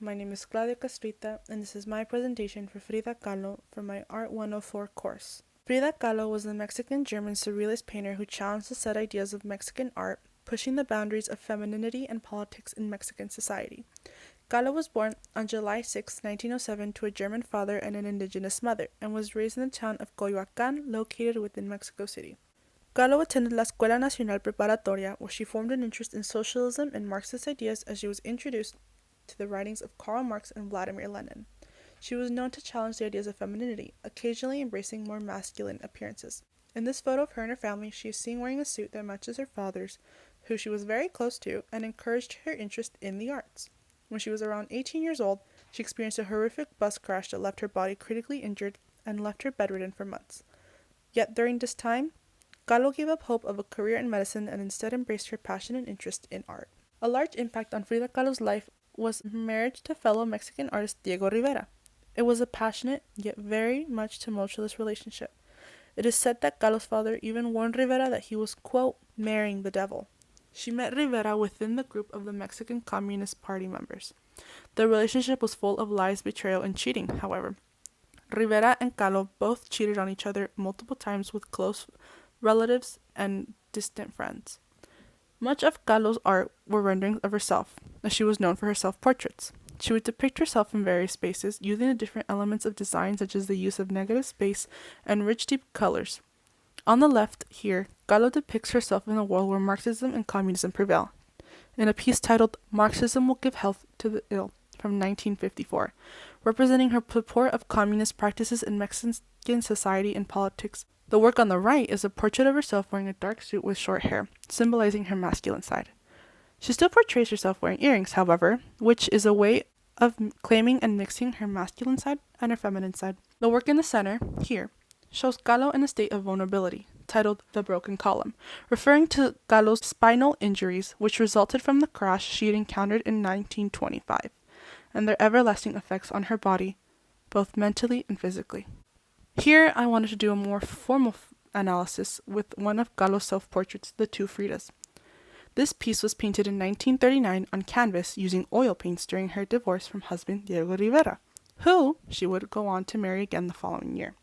my name is Claudia Castruita, and this is my presentation for Frida Kahlo from my Art 104 course. Frida Kahlo was a Mexican-German surrealist painter who challenged the set ideas of Mexican art, pushing the boundaries of femininity and politics in Mexican society. Kahlo was born on July 6, 1907 to a German father and an indigenous mother, and was raised in the town of Coyoacán, located within Mexico City. Kahlo attended La Escuela Nacional Preparatoria, where she formed an interest in socialism and Marxist ideas as she was introduced to the writings of Karl Marx and Vladimir Lenin. She was known to challenge the ideas of femininity, occasionally embracing more masculine appearances. In this photo of her and her family, she is seen wearing a suit that matches her father's, who she was very close to, and encouraged her interest in the arts. When she was around 18 years old, she experienced a horrific bus crash that left her body critically injured and left her bedridden for months. Yet during this time, Kahlo gave up hope of a career in medicine and instead embraced her passion and interest in art. A large impact on Frida Kahlo's life was her marriage to fellow Mexican artist Diego Rivera. It was a passionate, yet very much tumultuous relationship. It is said that Kahlo's father even warned Rivera that he was, quote, marrying the devil. She met Rivera within the group of the Mexican Communist Party members. The relationship was full of lies, betrayal, and cheating, however. Rivera and Kahlo both cheated on each other multiple times with close relatives and distant friends. Much of Kahlo's art were renderings of herself, as she was known for her self-portraits. She would depict herself in various spaces, using the different elements of design such as the use of negative space and rich deep colors. On the left here, Kahlo depicts herself in a world where Marxism and communism prevail, in a piece titled Marxism Will Give Health to the Ill from 1954, representing her purport of communist practices in Mexican society and politics. The work on the right is a portrait of herself wearing a dark suit with short hair, symbolizing her masculine side. She still portrays herself wearing earrings, however, which is a way of claiming and mixing her masculine side and her feminine side. The work in the center, here, shows Kahlo in a state of vulnerability, titled The Broken Column, referring to Kahlo's spinal injuries which resulted from the crash she had encountered in 1925, and their everlasting effects on her body, both mentally and physically. Here, I wanted to do a more formal analysis with one of Kahlo's self-portraits, The Two Fridas. This piece was painted in 1939 on canvas using oil paints during her divorce from husband Diego Rivera, who she would go on to marry again the following year.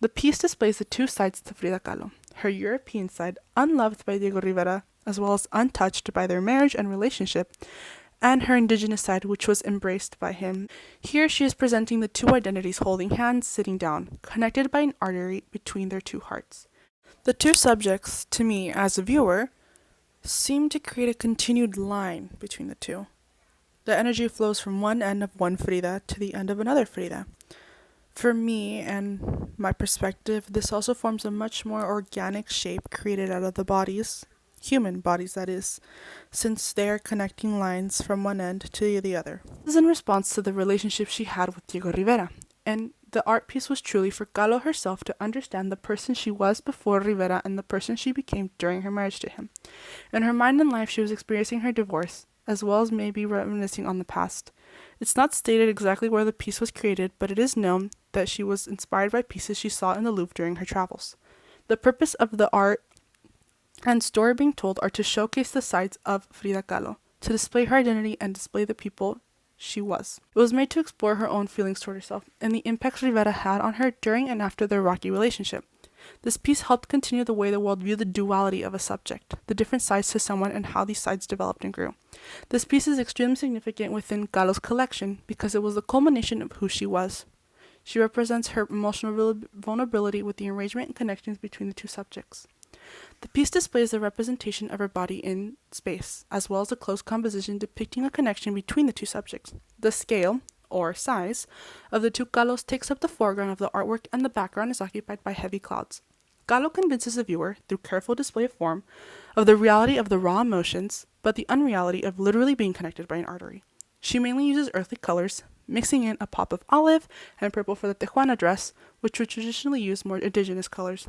The piece displays the two sides to Frida Kahlo, her European side, unloved by Diego Rivera, as well as untouched by their marriage and relationship, and her indigenous side, which was embraced by him. Here she is presenting the two identities holding hands, sitting down, connected by an artery between their two hearts. The two subjects, to me as a viewer, seem to create a continued line between the two. The energy flows from one end of one Frida to the end of another Frida. For me and my perspective, this also forms a much more organic shape created out of the bodies, human bodies that is, since they are connecting lines from one end to the other. This is in response to the relationship she had with Diego Rivera, and the art piece was truly for Kahlo herself to understand the person she was before Rivera and the person she became during her marriage to him. In her mind and life, she was experiencing her divorce, as well as maybe reminiscing on the past. It's not stated exactly where the piece was created, but it is known that she was inspired by pieces she saw in the Louvre during her travels. The purpose of the art and story being told are to showcase the sides of Frida Kahlo, to display her identity and display the people she was. It was made to explore her own feelings toward herself and the impacts Rivera had on her during and after their rocky relationship. This piece helped continue the way the world viewed the duality of a subject, the different sides to someone and how these sides developed and grew. This piece is extremely significant within Kahlo's collection because it was the culmination of who she was. She represents her emotional vulnerability with the arrangement and connections between the two subjects. The piece displays the representation of her body in space, as well as a close composition depicting a connection between the two subjects. The scale, or size, of the two Kahlos takes up the foreground of the artwork and the background is occupied by heavy clouds. Kahlo convinces the viewer, through careful display of form, of the reality of the raw emotions, but the unreality of literally being connected by an artery. She mainly uses earthly colors, mixing in a pop of olive and purple for the Tijuana dress, which would traditionally use more indigenous colors,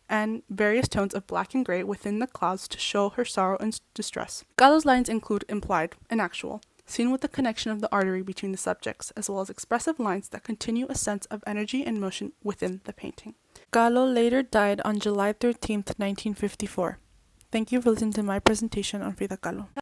and various tones of black and gray within the clouds to show her sorrow and distress. Kahlo's lines include implied and actual, seen with the connection of the artery between the subjects, as well as expressive lines that continue a sense of energy and motion within the painting. Kahlo later died on July 13, 1954. Thank you for listening to my presentation on Frida Kahlo.